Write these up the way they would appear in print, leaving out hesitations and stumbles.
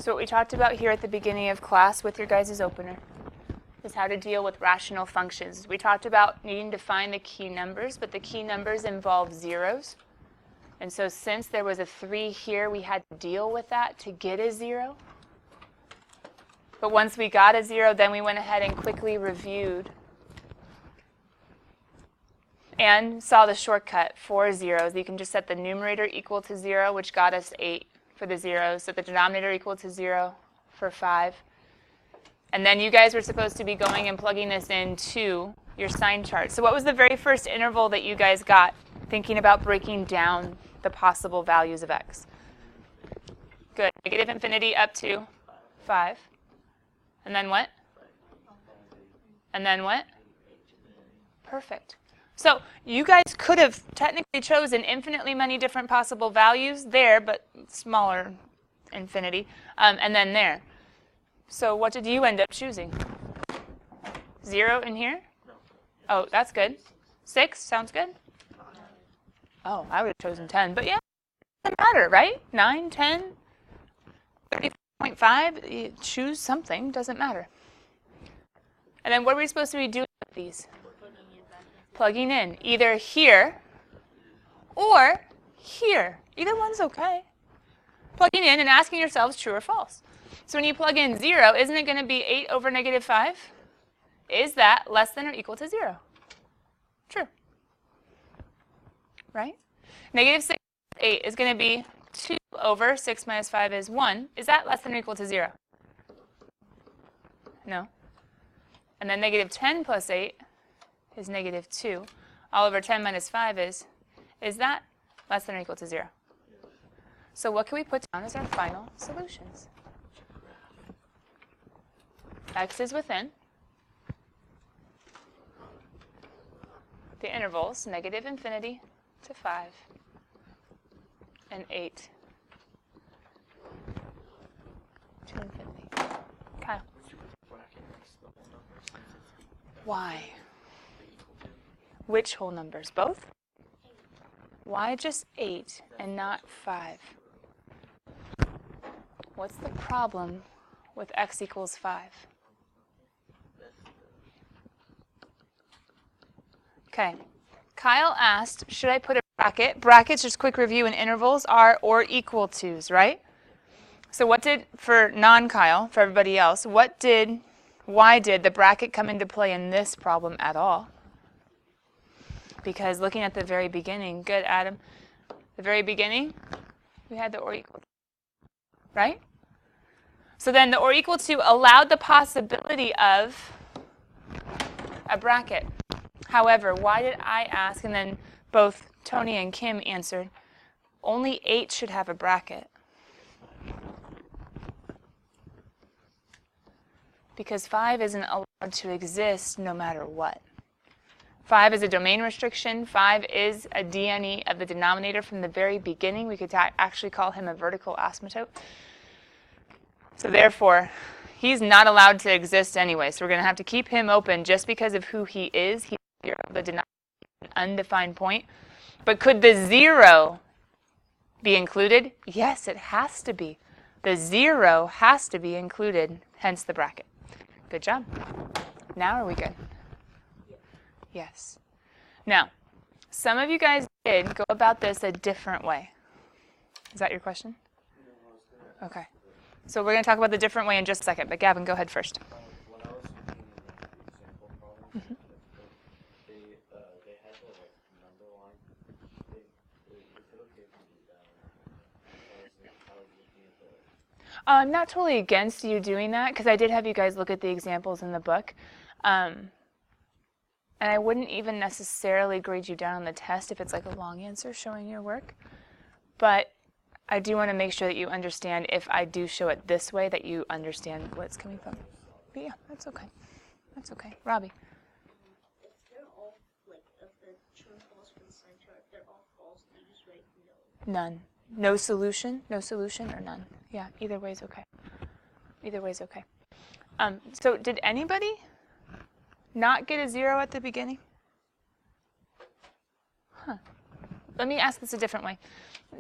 So what we talked about here at the beginning of class with your guys' opener is how to deal with rational functions. We talked about needing to find the key numbers, but the key numbers involve zeros. And so since there was a 3 here, we had to deal with that to get a 0. But once we got a 0, then we went ahead and quickly reviewed and saw the shortcut for zeros. You can just set the numerator equal to 0, which got us 8 for the zeros. Set the denominator equal to 0 for 5. And then you guys were supposed to be going and plugging this into your sign chart. So what was the very first interval that you guys got thinking about breaking down the possible values of x? Good. Negative infinity up to 5. And then what? And then what? Perfect. So you guys could have technically chosen infinitely many different possible values there, but smaller infinity, and then there. So what did you end up choosing? 0 in here? Oh, that's good. 6 sounds good. Oh, I would have chosen 10, but yeah, it doesn't matter, right? 9, 10, 30.5, you choose something, doesn't matter. And then what are we supposed to be doing with these? Plugging in, either here or here. Either one's okay. Plugging in and asking yourselves true or false. So when you plug in 0, isn't it going to be 8 over negative 5? Is that less than or equal to 0? True. Right? Negative 6 minus 8 is going to be 2 over 6 minus 5 is 1. Is that less than or equal to 0? No. And then negative 10 plus 8 is negative 2. All over 10 minus 5 is that less than or equal to 0? So what can we put down as our final solutions? X is within the intervals negative infinity to 5 and 8 to infinity. Kyle. Why? Which whole numbers? Both? Why just 8 and not 5? What's the problem with x equals 5? Okay. Kyle asked, should I put a bracket? Brackets, just quick review, in intervals are or equal to's, right? So what did, for non-Kyle, for everybody else, why did the bracket come into play in this problem at all? Because looking at the very beginning, good, Adam, the very beginning, we had the or equal to, right? So then the or equal to allowed the possibility of a bracket. However, why did I ask, and then both Tony and Kim answered, only 8 should have a bracket? Because 5 isn't allowed to exist no matter what. 5 is a domain restriction. 5 is a DNE of the denominator from the very beginning. We could actually call him a vertical asymptote. So therefore, he's not allowed to exist anyway. So we're going to have to keep him open just because of who he is. He's the denominator, an undefined point. But could the 0 be included? Yes, it has to be. The 0 has to be included, hence the bracket. Good job. Now are we good? Yes. Now, some of you guys did go about this a different way. Is that your question? Okay. So we're going to talk about the different way in just a second, but Gavin, go ahead first. When I was looking at the example problem, they had the number line. Is it okay to do that? I was looking at the... I'm not totally against you doing that, because I did have you guys look at the examples in the book. And I wouldn't even necessarily grade you down on the test if it's like a long answer showing your work. But I do want to make sure that you understand, if I do show it this way, that you understand what it's coming from. But yeah, that's okay. That's okay. Robbie. If they're all, like, of the true and false for the sign chart, if they're all false, you just write no. None. No solution? No solution or none? Yeah, either way is okay. Either way is okay. So did anybody not get a 0 at the beginning? Huh. Let me ask this a different way.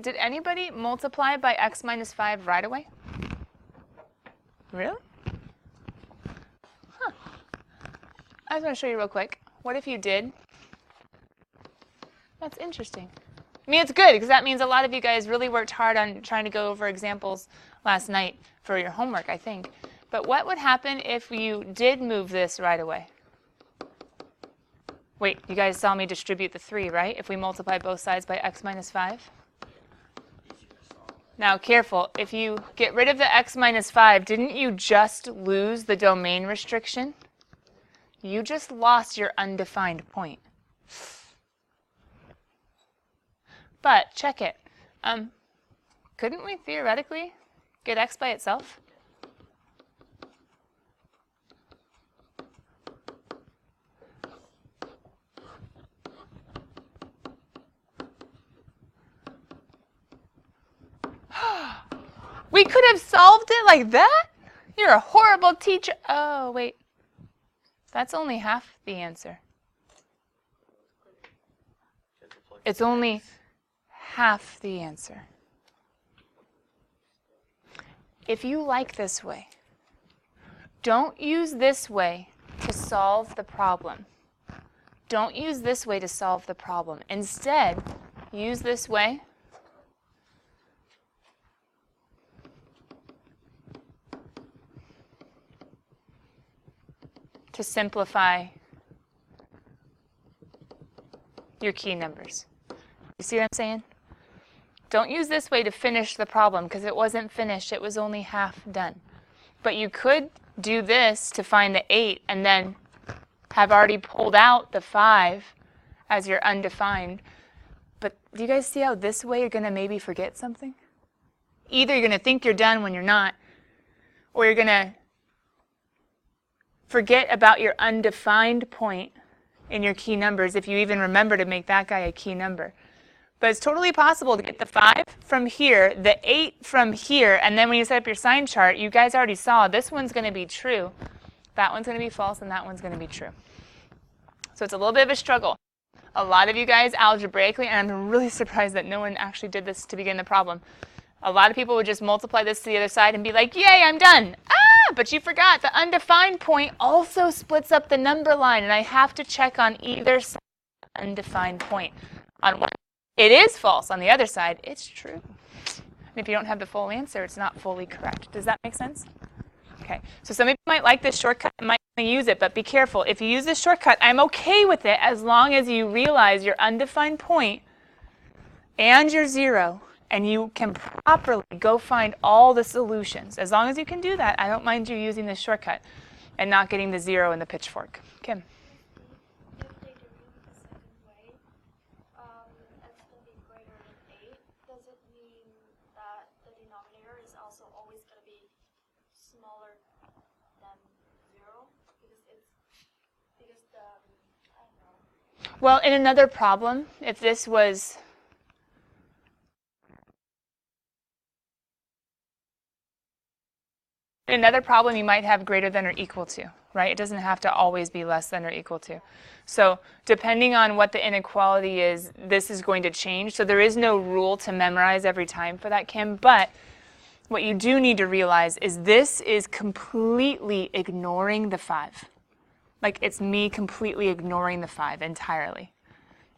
Did anybody multiply by x minus 5 right away? Really? Huh. I just want to show you real quick. What if you did? That's interesting. I mean, it's good because that means a lot of you guys really worked hard on trying to go over examples last night for your homework, I think. But what would happen if you did move this right away? Wait, you guys saw me distribute the 3, right? If we multiply both sides by x minus 5? Now, careful. If you get rid of the x minus 5, didn't you just lose the domain restriction? You just lost your undefined point. But check it. Couldn't we theoretically get x by itself? We could have solved it like that? You're a horrible teacher. Oh, wait. That's only half the answer. It's only half the answer. If you like this way, don't use this way to solve the problem. Don't use this way to solve the problem. Instead, use this way to simplify your key numbers. You see what I'm saying? Don't use this way to finish the problem because it wasn't finished. It was only half done. But you could do this to find the 8 and then have already pulled out the 5 as your undefined. But do you guys see how this way you're going to maybe forget something? Either you're going to think you're done when you're not, or you're going to forget about your undefined point in your key numbers if you even remember to make that guy a key number. But it's totally possible to get the 5 from here, the 8 from here, and then when you set up your sign chart, you guys already saw this one's going to be true, that one's going to be false, and that one's going to be true. So it's a little bit of a struggle. A lot of you guys algebraically, and I'm really surprised that no one actually did this to begin the problem. A lot of people would just multiply this to the other side and be like, yay, I'm done. But you forgot the undefined point also splits up the number line, and I have to check on either side of the undefined point. On one, it is false. On the other side, it's true. And if you don't have the full answer, it's not fully correct. Does that make sense? Okay, so some of you might like this shortcut and might want to use it, but be careful. If you use this shortcut, I'm okay with it as long as you realize your undefined point and your 0, and you can properly go find all the solutions. As long as you can do that, I don't mind you using this shortcut and not getting the 0 in the pitchfork. Kim? If they do it the second way, x can be greater than 8, does it mean that the denominator is also always going to be smaller than 0? Because the, I don't know. Well, in another problem, if this was another problem, you might have greater than or equal to, right? It doesn't have to always be less than or equal to. So depending on what the inequality is, this is going to change. So there is no rule to memorize every time for that, Kim. But what you do need to realize is this is completely ignoring the 5. Like it's me completely ignoring the 5 entirely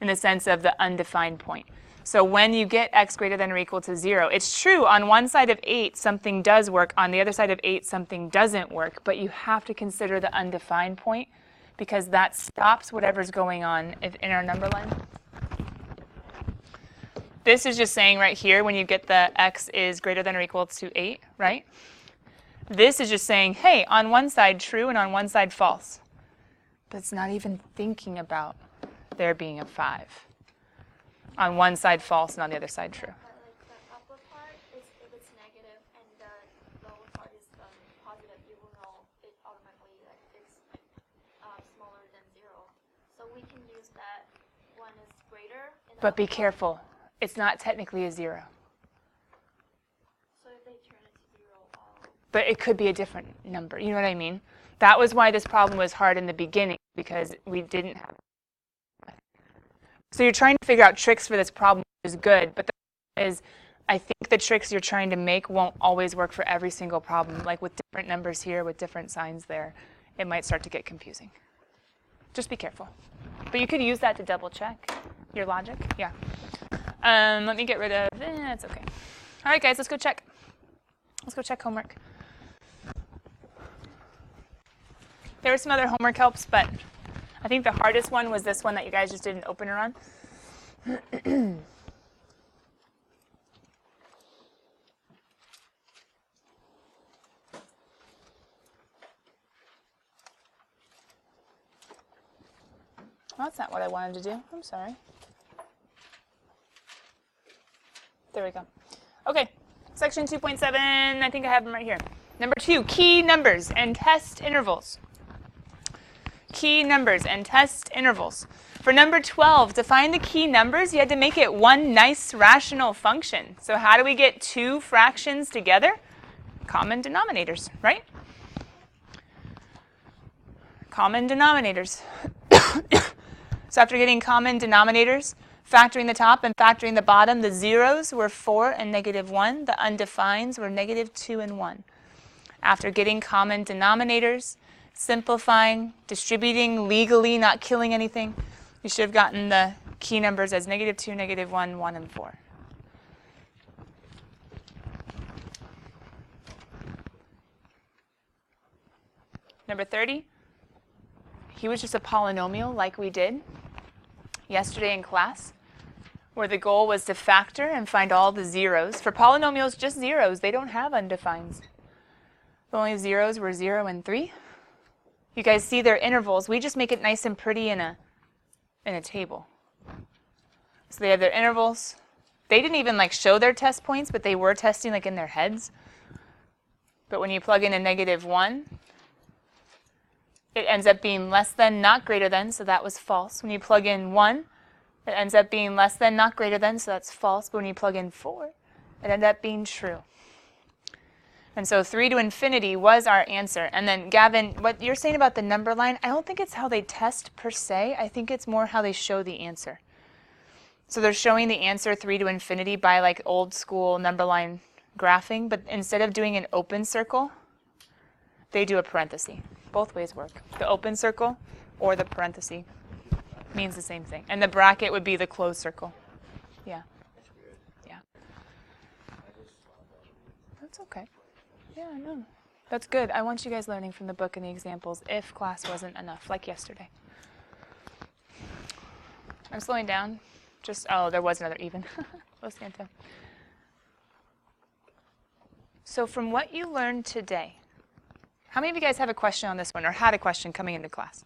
in the sense of the undefined point. So when you get x greater than or equal to 0, it's true on one side of 8 something does work, on the other side of 8 something doesn't work, but you have to consider the undefined point because that stops whatever's going on in our number line. This is just saying right here when you get the x is greater than or equal to 8, right? This is just saying, hey, on one side true and on one side false. But it's not even thinking about there being a 5. On one side false and on the other side true. But like the upper part, is if it's negative and the lower part is positive, you will know it automatically that it's smaller than 0. So we can use that one is greater. But be careful. It's not technically a 0. So if they turn it to 0, but it could be a different number. You know what I mean? That was why this problem was hard in the beginning because we didn't have. So you're trying to figure out tricks for this problem, which is good, but the problem is I think the tricks you're trying to make won't always work for every single problem. Like with different numbers here, with different signs there, it might start to get confusing. Just be careful. But you could use that to double check your logic. Yeah. Let me get rid of, it's okay. All right, guys, let's go check. Let's go check homework. There were some other homework helps, but I think the hardest one was this one that you guys just did an opener on. Well, that's not what I wanted to do. I'm sorry. There we go. Okay, section 2.7, I think I have them right here. Number 2, key numbers and test intervals. Key numbers and test intervals. For number 12, to find the key numbers, you had to make it one nice rational function. So how do we get two fractions together? Common denominators, right? Common denominators. So after getting common denominators, factoring the top and factoring the bottom, the zeros were 4 and -1. The undefines were -2 and 1. After getting common denominators, simplifying, distributing legally, not killing anything, you should have gotten the key numbers as -2, -1, 1, and 4. Number 30, he was just a polynomial like we did yesterday in class, where the goal was to factor and find all the zeros. For polynomials, just zeros. They don't have undefines. The only zeros were 0 and 3. You guys see their intervals. We just make it nice and pretty in a table. So they have their intervals. They didn't even like show their test points, but they were testing like in their heads. But when you plug in a -1, it ends up being less than, not greater than, so that was false. When you plug in 1, it ends up being less than, not greater than, so that's false. But when you plug in 4, it ended up being true. And so 3 to infinity was our answer. And then, Gavin, what you're saying about the number line, I don't think it's how they test per se. I think it's more how they show the answer. So they're showing the answer 3 to infinity by like old school number line graphing, but instead of doing an open circle, they do a parenthesis. Both ways work. The open circle or the parenthesis means the same thing. And the bracket would be the closed circle. Yeah. That's weird. Yeah. I just saw that. That's okay. Yeah, I know. That's good. I want you guys learning from the book and the examples if class wasn't enough, like yesterday. I'm slowing down. Just, oh, there was another even. Lo siento. So from what you learned today, how many of you guys have a question on this one or had a question coming into class?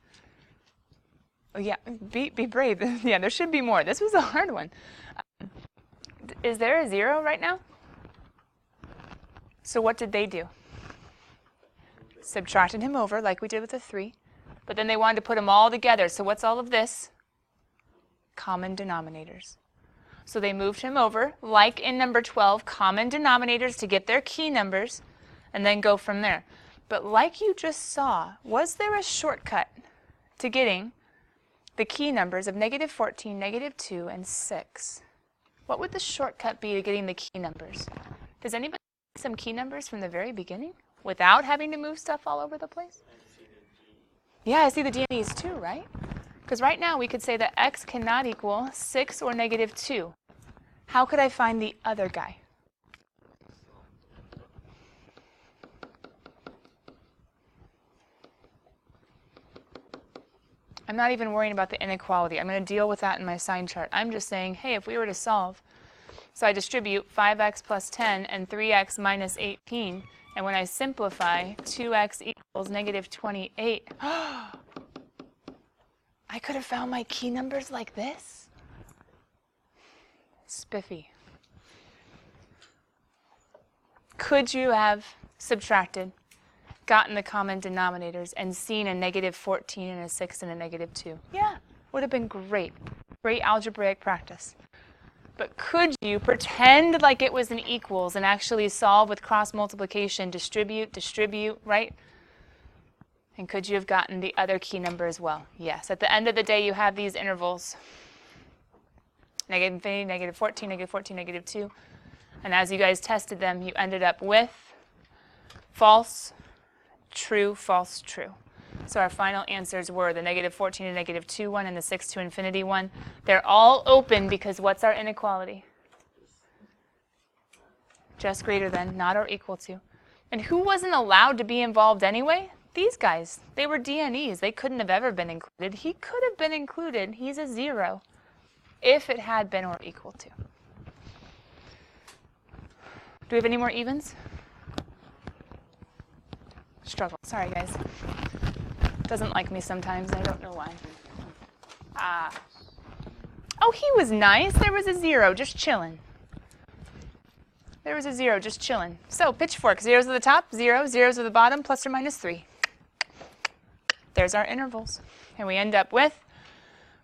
Oh, yeah, be brave. Yeah, there should be more. This was a hard one. Is there a 0 right now? So what did they do? Subtracted him over like we did with the 3. But then they wanted to put them all together. So what's all of this? Common denominators. So they moved him over, like in number 12, common denominators to get their key numbers, and then go from there. But like you just saw, was there a shortcut to getting the key numbers of -14, -2, and 6? What would the shortcut be to getting the key numbers? Does anybody have some key numbers from the very beginning without having to move stuff all over the place? Yeah, I see the D and E's too, right? Because right now we could say that x cannot equal 6 or -2. How could I find the other guy? I'm not even worrying about the inequality. I'm going to deal with that in my sign chart. I'm just saying, hey, if we were to solve, so I distribute 5x plus 10 and 3x minus 18, and when I simplify, 2x equals -28. I could have found my key numbers like this? Spiffy. Could you have subtracted, gotten the common denominators, and seen a -14 and a 6 and a -2? Yeah, would have been great. Great algebraic practice. But could you pretend like it was an equals and actually solve with cross multiplication, distribute, right? And could you have gotten the other key number as well? Yes. At the end of the day, you have these intervals. -infinity, -14, -14, -2. And as you guys tested them, you ended up with false, true, false, true. So our final answers were the -14 to -2 one and the 6 to infinity one. They're all open because what's our inequality? Just greater than, not or equal to. And who wasn't allowed to be involved anyway? These guys. They were DNEs. They couldn't have ever been included. He could have been included. He's a 0 if it had been or equal to. Do we have any more evens? Struggle. Sorry, guys. Doesn't like me sometimes. I don't know why. Oh, he was nice. There was a 0 just chilling. There was a 0 just chilling. So pitchfork, 0s at the top, 0, 0s at the bottom, plus or minus 3. There's our intervals. And we end up with,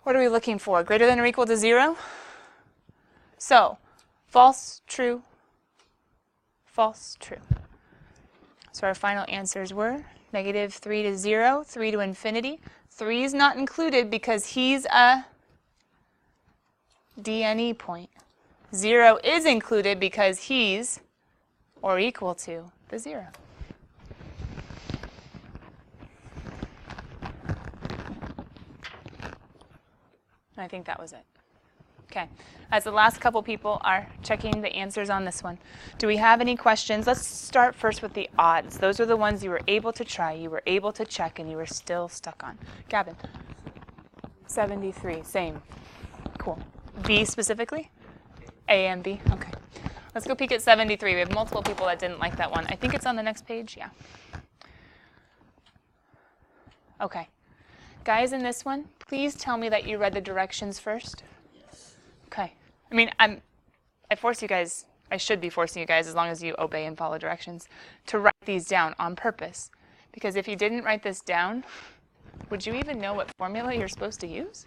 what are we looking for? Greater than or equal to 0? So false, true, false, true. So our final answers were -3 to 0, 3 to infinity. 3 is not included because he's a DNE point. 0 is included because he's or equal to the 0. And I think that was it. Okay, as the last couple people are checking the answers on this one, do we have any questions? Let's start first with the odds. Those are the ones you were able to try, you were able to check, and you were still stuck on. Gavin? 73, same. Cool. B specifically? A and B? Okay. Let's go peek at 73. We have multiple people that didn't like that one. I think it's on the next page, yeah. Okay. Guys, in this one, please tell me that you read the directions first. Okay. I mean, I force you guys, I should be forcing you guys, as long as you obey and follow directions, to write these down on purpose. Because if you didn't write this down, would you even know what formula you're supposed to use?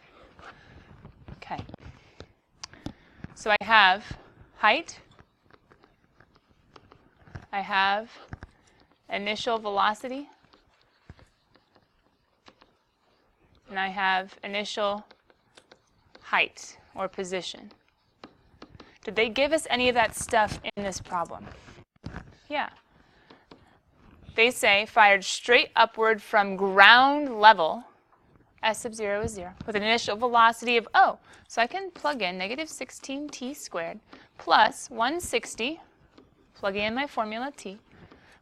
Okay. So I have height. I have initial velocity. And I have initial height or position. Did they give us any of that stuff in this problem? Yeah. They say fired straight upward from ground level, S sub 0 is 0, with an initial velocity of O. So I can plug in -16t squared plus 160, plugging in my formula t,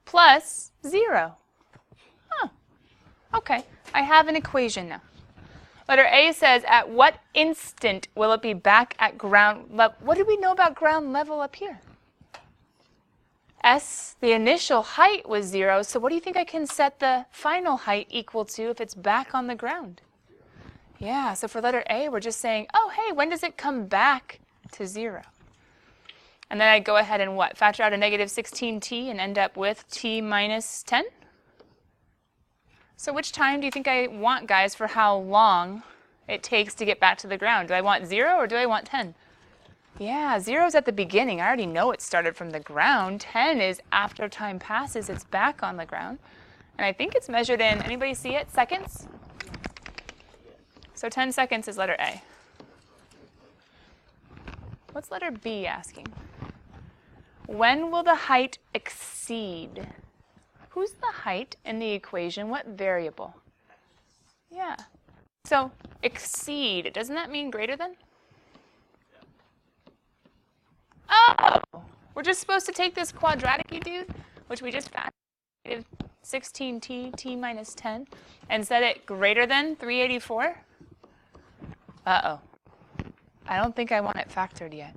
plus 0. Oh, okay. I have an equation now. Letter A says, at what instant will it be back at ground level? What do we know about ground level up here? S, the initial height was 0, so what do you think I can set the final height equal to if it's back on the ground? Yeah, so for letter A, we're just saying, oh, hey, when does it come back to 0? And then I go ahead and what? Factor out a -16t and end up with t minus 10? So which time do you think I want, guys, for how long it takes to get back to the ground? Do I want 0 or do I want 10? Yeah, 0 is at the beginning. I already know it started from the ground. 10 is after time passes, it's back on the ground. And I think it's measured in, anybody see it, seconds? So 10 seconds is letter A. What's letter B asking? When will the height exceed? Who's the height in the equation? What variable? Yeah. So exceed, doesn't that mean greater than? Oh! We're just supposed to take this quadratic-y dude, which we just found, -16t, t minus 10, and set it greater than 384? Uh-oh. I don't think I want it factored yet.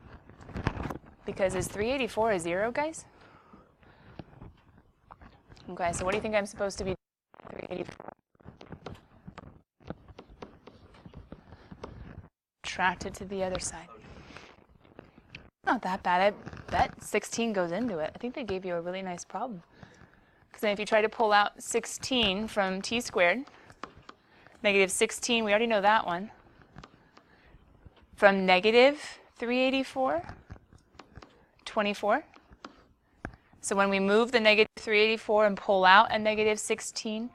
Because is 384 a 0, guys? Okay, so what do you think I'm supposed to be doing? 384. Tracked it to the other side. Not that bad. I bet 16 goes into it. I think they gave you a really nice problem. Because then if you try to pull out 16 from t squared, -16, we already know that one. From -384, 24. So when we move the -384 and pull out a -16,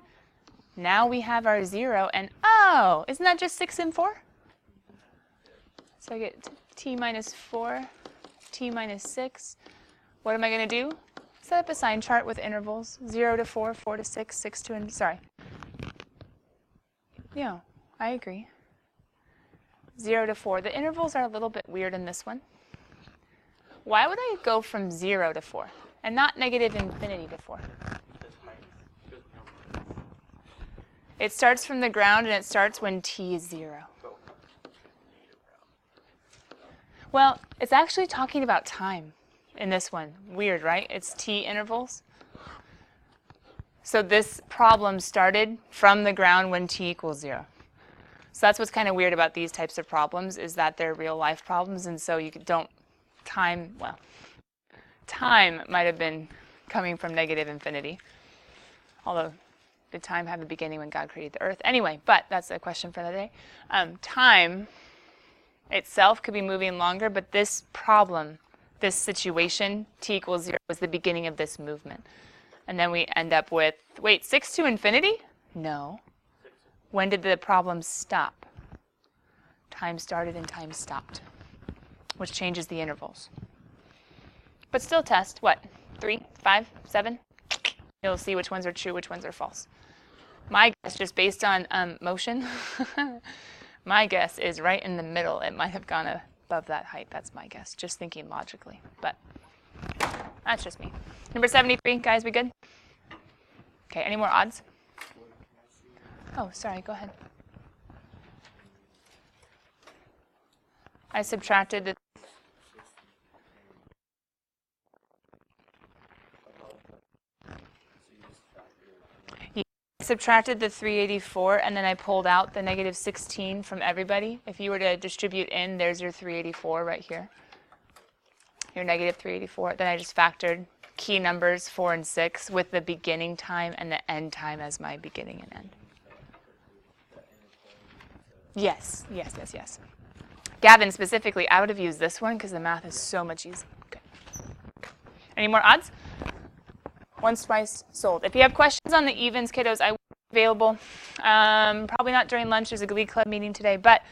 now we have our 0, and oh, isn't that just 6 and 4? So I get t minus 4, t minus 6, what am I going to do? Set up a sign chart with intervals, 0 to 4, 4 to 6, 6 to, sorry. Yeah, I agree. 0 to 4. The intervals are a little bit weird in this one. Why would I go from 0 to 4 and not negative infinity to 4? It starts from the ground and it starts when t is 0. Well, it's actually talking about time in this one. Weird, right? It's t intervals. So this problem started from the ground when t equals 0. So that's what's kind of weird about these types of problems, is that they're real life problems, and so you don't time might have been coming from negative infinity. Although, did time have a beginning when God created the earth? Anyway, but that's a question for another day. Time itself could be moving longer, but this problem, this situation, t equals 0, was the beginning of this movement. And then we end up with, wait, 6 to infinity? No. When did the problem stop? Time started and time stopped, which changes the intervals. But still test, what, 3, 5, 7? You'll see which ones are true, which ones are false. My guess, just based on motion, my guess is right in the middle. It might have gone above that height. That's my guess, just thinking logically. But that's just me. Number 73, guys, we good? Okay, any more odds? Oh, sorry, go ahead. I subtracted the... subtracted the 384, and then I pulled out the negative 16 from everybody. If you were to distribute in, there's your 384 right here. Your negative 384. Then I just factored key numbers 4 and 6 with the beginning time and the end time as my beginning and end. Yes, yes, yes, yes. Gavin, specifically, I would have used this one because the math is so much easier. Okay. Any more odds? Once, twice, sold. If you have questions on the evens, kiddos, I will be available. Probably not during lunch. There's a Glee Club meeting today, but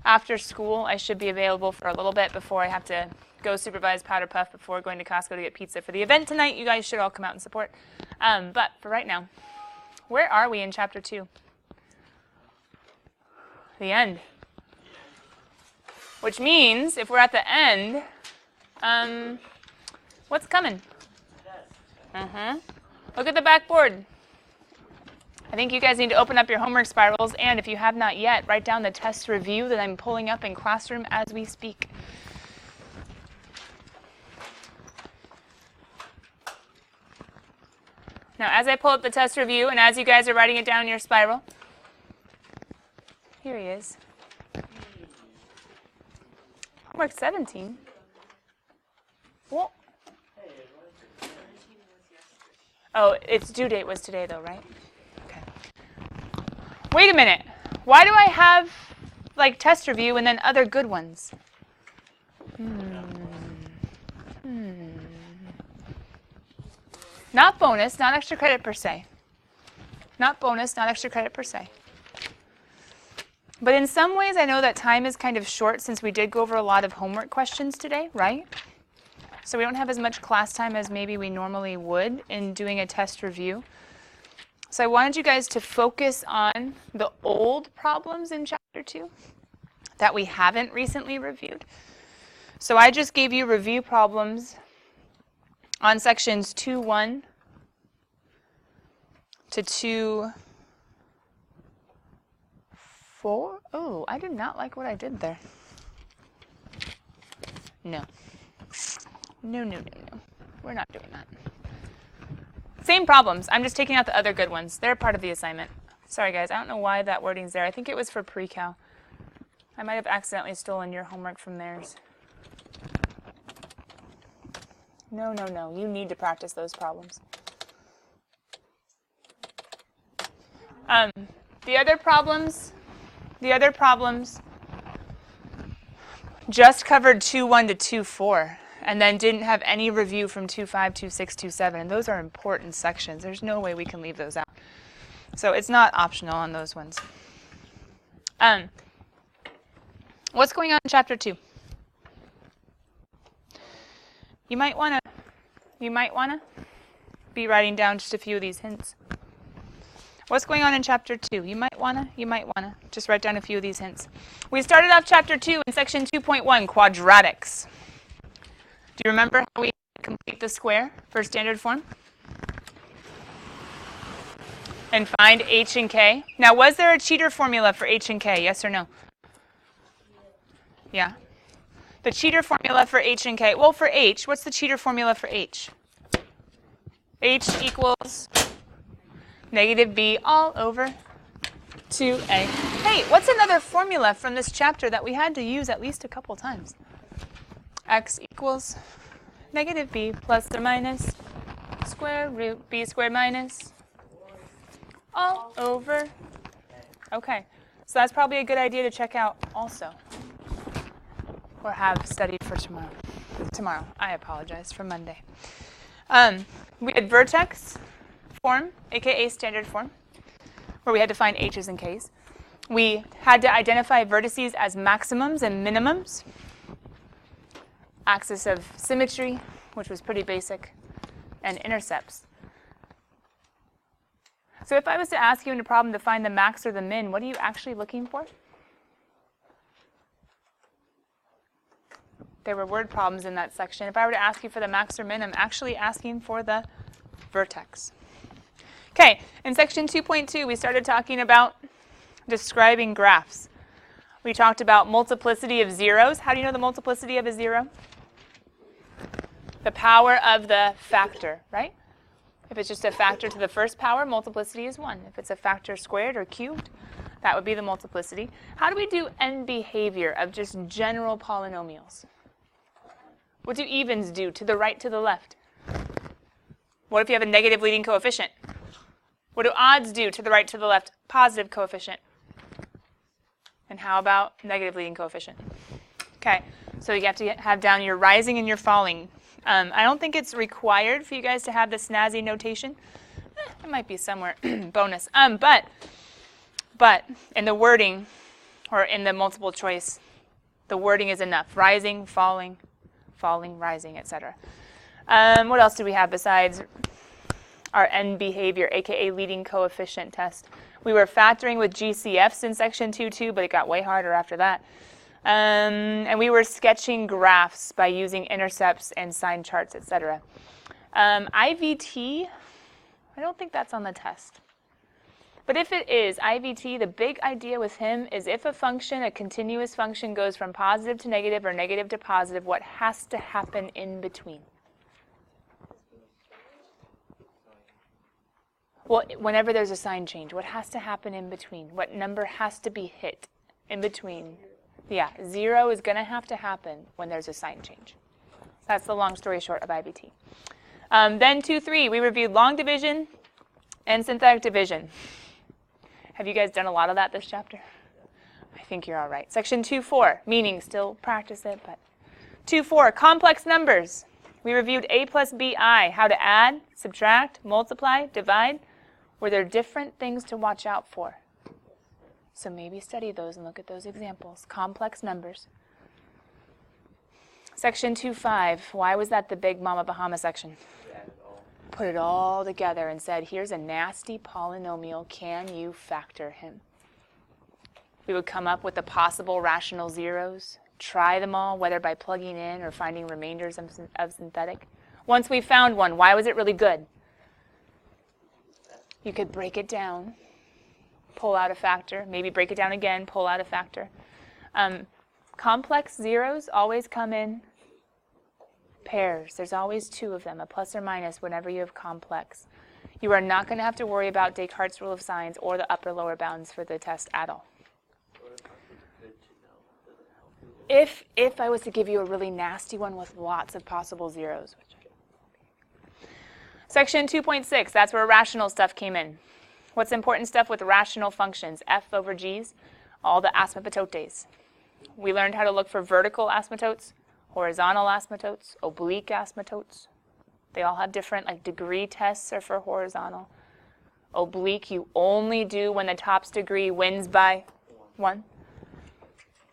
after school, I should be available for a little bit before I have to go supervise Powder Puff before going to Costco to get pizza for the event tonight. You guys should all come out and support. But for right now, where are we in chapter 2? The end. Which means, if we're at the end, what's coming? Look at the backboard. I think you guys need to open up your homework spirals, and if you have not yet, write down the test review that I'm pulling up in Classroom as we speak. Now, as I pull up the test review, and as you guys are writing it down in your spiral, here he is. Homework 17. Well, oh, its due date was today, though, right? Okay. Wait a minute. Why do I have, like, test review and then other good ones? Not bonus, not extra credit per se. Not bonus, not extra credit per se. But in some ways, I know that time is kind of short since we did go over a lot of homework questions today, right? So we don't have as much class time as maybe we normally would in doing a test review. So I wanted you guys to focus on the old problems in chapter 2 that we haven't recently reviewed. So I just gave you review problems on sections 2.1 to 2.4. Oh, I did not like what I did there. No. No. We're not doing that. Same problems. I'm just taking out the other good ones. They're part of the assignment. Sorry, guys. I don't know why that wording's there. I think it was for pre-cal. I might have accidentally stolen your homework from theirs. No. You need to practice those problems. The other problems just covered 2.1 to 2.4 and then didn't have any review from 2.5, 2.6, 2.7. And those are important sections. There's no way we can leave those out. So it's not optional on those ones. What's going on in chapter 2? You might want to you might want to be writing down just a few of these hints. What's going on in chapter 2? You might want to just write down a few of these hints. We started off chapter 2 in section 2.1, quadratics. Do you remember how we complete the square for standard form? And find h and k. Now, was there a cheater formula for h and k? Yes or no? Yeah. The cheater formula for h and k. Well, for h, what's the cheater formula for h? H equals negative b all over 2a. Hey, what's another formula from this chapter that we had to use at least a couple times? X equals negative b plus or minus square root b squared minus all over. Okay, so that's probably a good idea to check out also, or have studied for tomorrow. Tomorrow, I apologize, for Monday. We had vertex form, aka standard form, where we had to find h's and k's. We had to identify vertices as maximums and minimums. Axis of symmetry, which was pretty basic, and intercepts. So if I was to ask you in a problem to find the max or the min, what are you actually looking for? There were word problems in that section. If I were to ask you for the max or min, I'm actually asking for the vertex. Okay, in section 2.2, we started talking about describing graphs. We talked about multiplicity of zeros. How do you know the multiplicity of a zero? The power of the factor, right? If it's just a factor to the first power, multiplicity is 1. If it's a factor squared or cubed, that would be the multiplicity. How do we do end behavior of just general polynomials? What do evens do to the right, to the left? What if you have a negative leading coefficient? What do odds do to the right, to the left? Positive coefficient. And how about negative leading coefficient? Okay, so you have to have down your rising and your falling. I don't think it's required for you guys to have the snazzy notation. It might be somewhere bonus. But in the wording, or in the multiple choice, the wording is enough. Rising, falling, falling, rising, etc. What else do we have besides our end behavior, aka leading coefficient test? We were factoring with GCFs in section 2.2, but it got way harder after that. And we were sketching graphs by using intercepts and sign charts, etc. IVT, I don't think that's on the test. But if it is, IVT, the big idea with him is if a function, a continuous function, goes from positive to negative or negative to positive, what has to happen in between? Well, whenever there's a sign change, what has to happen in between? What number has to be hit in between? Yeah, 0 is going to have to happen when there's a sign change. That's the long story short of IVT. Then 2.3, we reviewed long division and synthetic division. Have you guys done a lot of that this chapter? I think you're all right. Section 2.4, meaning still practice it, but 2.4, complex numbers. We reviewed a plus bi, how to add, subtract, multiply, divide. Were there different things to watch out for? So maybe study those and look at those examples. Complex numbers. Section 2.5, why was that the big Mama Bahama section? Put it all together and said, here's a nasty polynomial, can you factor him? We would come up with the possible rational zeros, try them all, whether by plugging in or finding remainders of synthetic. Once we found one, why was it really good? You could break it down, pull out a factor, maybe break it down again, pull out a factor. Complex zeros always come in pairs. There's always 2 of them, a plus or minus whenever you have complex. You are not going to have to worry about Descartes' rule of signs or the upper-lower bounds for the test at all. If I was to give you a really nasty one with lots of possible zeros. Section 2.6, that's where rational stuff came in. What's important stuff with rational functions? F over G's, all the asymptotes. We learned how to look for vertical asymptotes, horizontal asymptotes, oblique asymptotes. They all have different, like degree tests are for horizontal. Oblique you only do when the top's degree wins by 1.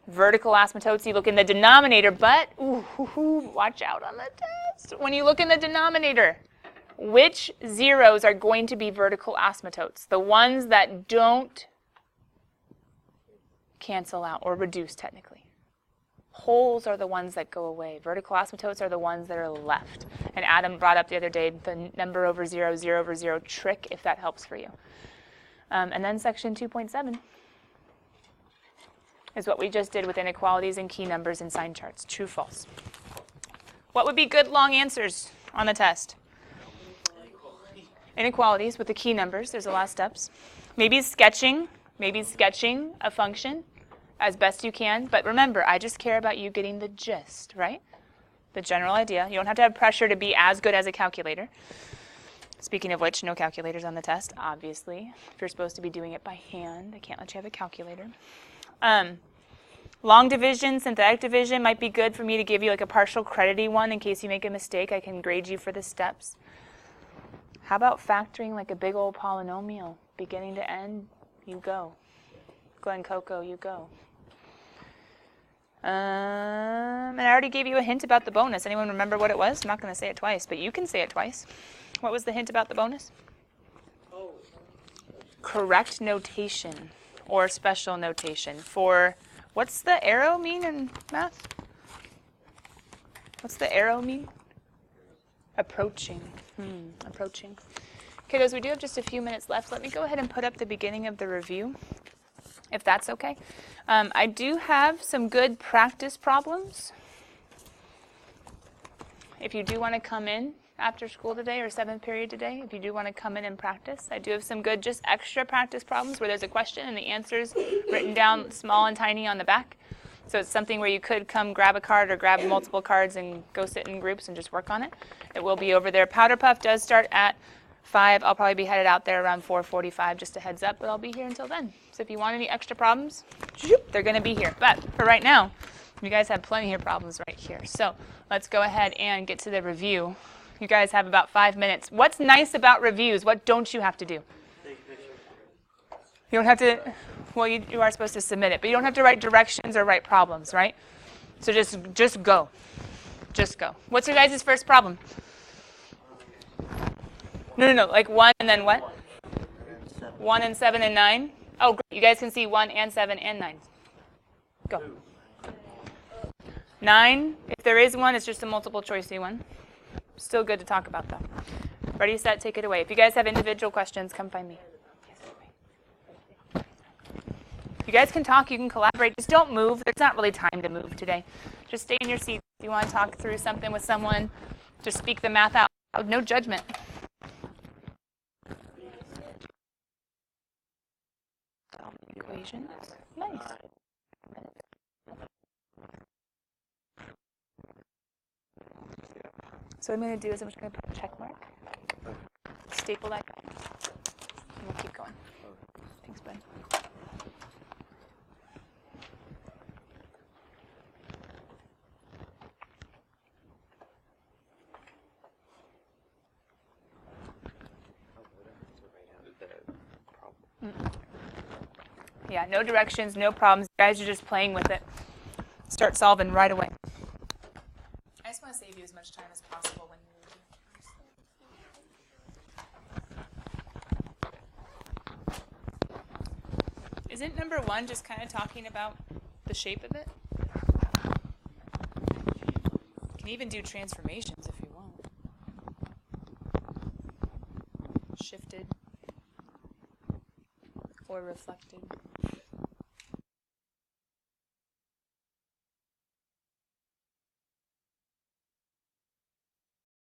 Vertical asymptotes, you look in the denominator, but watch out on the test. So when you look in the denominator, which zeros are going to be vertical asymptotes? The ones that don't cancel out or reduce technically. Wholes are the ones that go away. Vertical asymptotes are the ones that are left. And Adam brought up the other day the number over 0, 0 over 0 trick, if that helps for you. And then section 2.7 is what we just did with inequalities and key numbers and sign charts. True, false. What would be good long answers on the test? Inequalities with the key numbers. There's a lot of steps. Maybe sketching a function as best you can. But remember, I just care about you getting the gist, right? The general idea. You don't have to have pressure to be as good as a calculator. Speaking of which, no calculators on the test, obviously. If you're supposed to be doing it by hand, I can't let you have a calculator. Long division, synthetic division might be good for me to give you like a partial credity one in case you make a mistake. I can grade you for the steps. How about factoring like a big old polynomial, beginning to end? You go. Glen Coco, you go. And I already gave you a hint about the bonus. Anyone remember what it was? I'm not going to say it twice, but you can say it twice. What was the hint about the bonus? Oh. Correct notation or special notation for, what's the arrow mean in math? What's the arrow mean? Approaching. Approaching. Okay, those, we do have just a few minutes left. Let me go ahead and put up the beginning of the review, if that's okay. I do have some good practice problems. If you do want to come in after school today or 7th period today, if you do want to come in and practice, I do have some good just extra practice problems where there's a question and the answer's written down small and tiny on the back. So it's something where you could come grab a card or grab multiple cards and go sit in groups and just work on it. It will be over there. Powder Puff does start at 5. I'll probably be headed out there around 4:45, just a heads up, but I'll be here until then. So if you want any extra problems, they're going to be here. But for right now, you guys have plenty of problems right here. So let's go ahead and get to the review. You guys have about 5 minutes. What's nice about reviews? What don't you have to do? You don't have to, well, you are supposed to submit it, but you don't have to write directions or write problems, right? So just go. Just go. What's your guys' first problem? No, like 1 and then what? 1 and 7 and 9? Oh, great. You guys can see 1 and 7 and 9. Go. 9, if there is one, it's just a multiple choicey one. Still good to talk about though. Ready, set, take it away. If you guys have individual questions, come find me. You guys can talk, you can collaborate. Just don't move. There's not really time to move today. Just stay in your seat. If you want to talk through something with someone, just speak the math out. No judgment. Equation. Nice. So what I'm going to do is I'm just going to put a check mark, staple that guy, and we'll keep going. Thanks, bud. Yeah, no directions, no problems. You guys are just playing with it. Start solving right away. I just want to save you as much time as possible when you review. Isn't number 1 just kind of talking about the shape of it? You can even do transformations if you want. Shifted or reflected.